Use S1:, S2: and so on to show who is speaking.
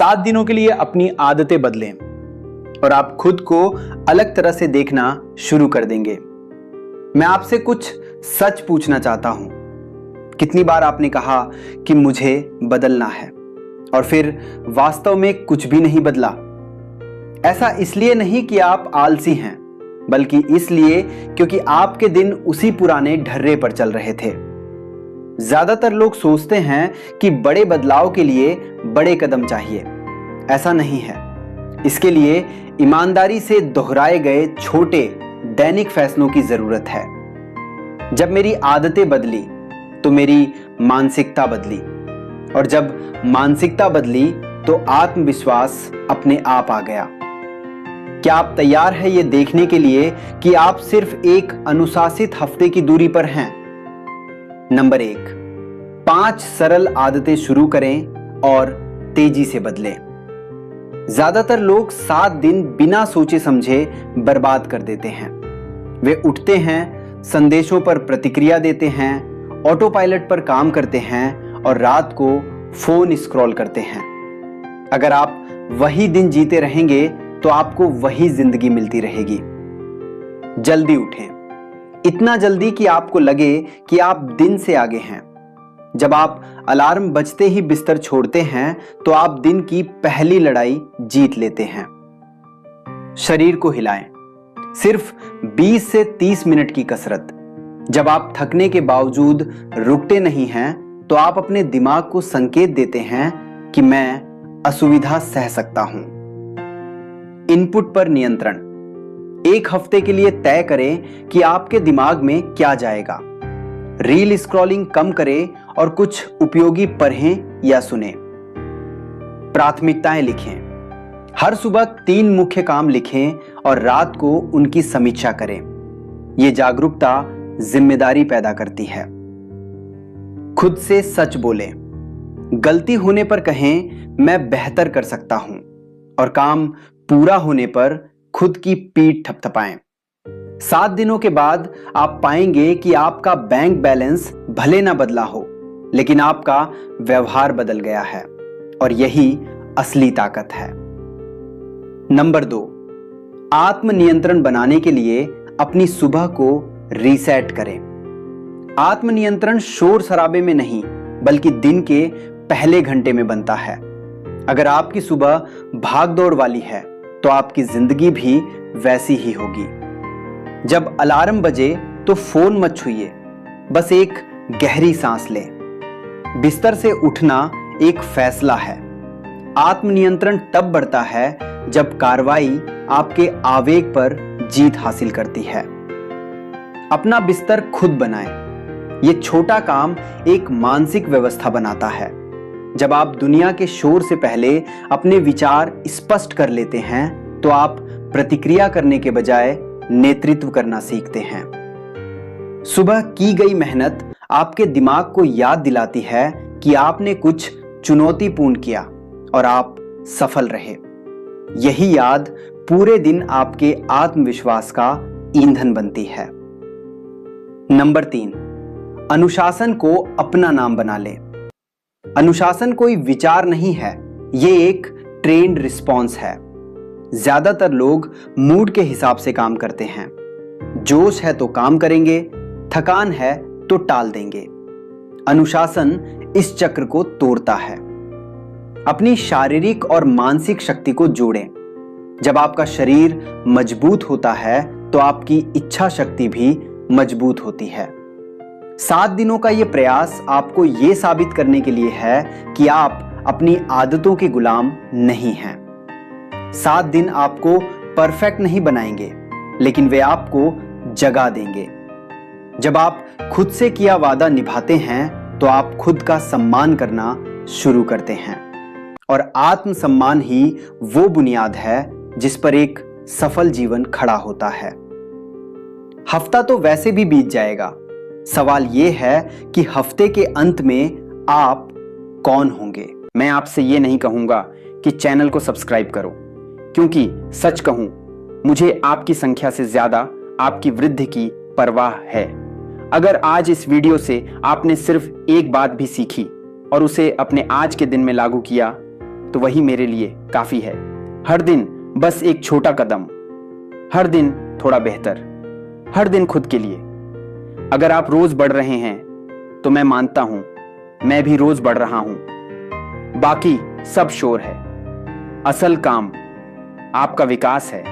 S1: 7 दिनों के लिए अपनी आदतें बदलें और आप खुद को अलग तरह से देखना शुरू कर देंगे। मैं आपसे कुछ सच पूछना चाहता हूं। कितनी बार आपने कहा कि मुझे बदलना है और फिर वास्तव में कुछ भी नहीं बदला? ऐसा इसलिए नहीं कि आप आलसी हैं, बल्कि इसलिए क्योंकि आपके दिन उसी पुराने ढर्रे पर चल रहे थे। ज्यादातर लोग सोचते हैं कि बड़े बदलाव के लिए बड़े कदम चाहिए। ऐसा नहीं है। इसके लिए ईमानदारी से दोहराए गए छोटे दैनिक फैसलों की जरूरत है। जब मेरी आदतें बदली तो मेरी मानसिकता बदली, और जब मानसिकता बदली तो आत्मविश्वास अपने आप आ गया। क्या आप तैयार हैं ये देखने के लिए कि आप सिर्फ एक अनुशासित हफ्ते की दूरी पर हैं? नंबर 1, 5 सरल आदतें शुरू करें और तेजी से बदलें। ज्यादातर लोग 7 दिन बिना सोचे समझे बर्बाद कर देते हैं। वे उठते हैं, संदेशों पर प्रतिक्रिया देते हैं, ऑटो पायलट पर काम करते हैं और रात को फोन स्क्रॉल करते हैं। अगर आप वही दिन जीते रहेंगे तो आपको वही जिंदगी मिलती रहेगी। जल्दी उठें, इतना जल्दी कि आपको लगे कि आप दिन से आगे हैं। जब आप अलार्म बजते ही बिस्तर छोड़ते हैं तो आप दिन की पहली लड़ाई जीत लेते हैं। शरीर को हिलाएं, सिर्फ 20 से 30 मिनट की कसरत। जब आप थकने के बावजूद रुकते नहीं हैं तो आप अपने दिमाग को संकेत देते हैं कि मैं असुविधा सह सकता हूं। इनपुट पर नियंत्रण। 1 हफ्ते के लिए तय करें कि आपके दिमाग में क्या जाएगा। रील स्क्रॉलिंग कम करें और कुछ उपयोगी पढ़ें या सुनें। प्राथमिकताएं लिखें। हर सुबह 3 मुख्य काम लिखें और रात को उनकी समीक्षा करें। यह जागरूकता जिम्मेदारी पैदा करती है। खुद से सच बोलें। गलती होने पर कहें मैं बेहतर कर सकता हूं, और काम पूरा होने पर खुद की पीठ थपथपाएं। 7 दिनों के बाद आप पाएंगे कि आपका बैंक बैलेंस भले ना बदला हो, लेकिन आपका व्यवहार बदल गया है, और यही असली ताकत है। नंबर 2, आत्मनियंत्रण बनाने के लिए अपनी सुबह को रीसेट करें। आत्मनियंत्रण शोर शराबे में नहीं, बल्कि दिन के पहले घंटे में बनता है। अगर आपकी सुबह भाग दौड़ वाली है तो आपकी जिंदगी भी वैसी ही होगी। जब अलार्म बजे तो फोन मत छूइए, बस एक गहरी सांस लें। बिस्तर से उठना एक फैसला है। आत्मनियंत्रण तब बढ़ता है जब कार्रवाई आपके आवेग पर जीत हासिल करती है। अपना बिस्तर खुद बनाएं। यह छोटा काम एक मानसिक व्यवस्था बनाता है। जब आप दुनिया के शोर से पहले अपने विचार स्पष्ट कर लेते हैं तो आप प्रतिक्रिया करने के बजाय नेतृत्व करना सीखते हैं। सुबह की गई मेहनत आपके दिमाग को याद दिलाती है कि आपने कुछ चुनौतीपूर्ण किया और आप सफल रहे। यही याद पूरे दिन आपके आत्मविश्वास का ईंधन बनती है। नंबर 3, अनुशासन को अपना नाम बना लें। अनुशासन कोई विचार नहीं है, ये एक ट्रेन्ड रिस्पॉन्स है। ज्यादातर लोग मूड के हिसाब से काम करते हैं। जोश है तो काम करेंगे, थकान है तो टाल देंगे। अनुशासन इस चक्र को तोड़ता है। अपनी शारीरिक और मानसिक शक्ति को जोड़ें। जब आपका शरीर मजबूत होता है तो आपकी इच्छा शक्ति भी मजबूत होती है। 7 दिनों का यह प्रयास आपको यह साबित करने के लिए है कि आप अपनी आदतों के गुलाम नहीं हैं। 7 दिन आपको परफेक्ट नहीं बनाएंगे, लेकिन वे आपको जगा देंगे। जब आप खुद से किया वादा निभाते हैं तो आप खुद का सम्मान करना शुरू करते हैं, और आत्मसम्मान ही वो बुनियाद है जिस पर एक सफल जीवन खड़ा होता है। हफ्ता तो वैसे भी बीत जाएगा। सवाल यह है कि हफ्ते के अंत में आप कौन होंगे। मैं आपसे यह नहीं कहूंगा कि चैनल को सब्सक्राइब करो, क्योंकि सच कहूं मुझे आपकी संख्या से ज्यादा आपकी वृद्धि की परवाह है। अगर आज इस वीडियो से आपने सिर्फ एक बात भी सीखी और उसे अपने आज के दिन में लागू किया तो वही मेरे लिए काफी है। हर दिन बस एक छोटा कदम, हर दिन थोड़ा बेहतर, हर दिन खुद के लिए। अगर आप रोज बढ़ रहे हैं तो मैं मानता हूं मैं भी रोज बढ़ रहा हूं। बाकी सब शोर है। असल काम आपका विकास है।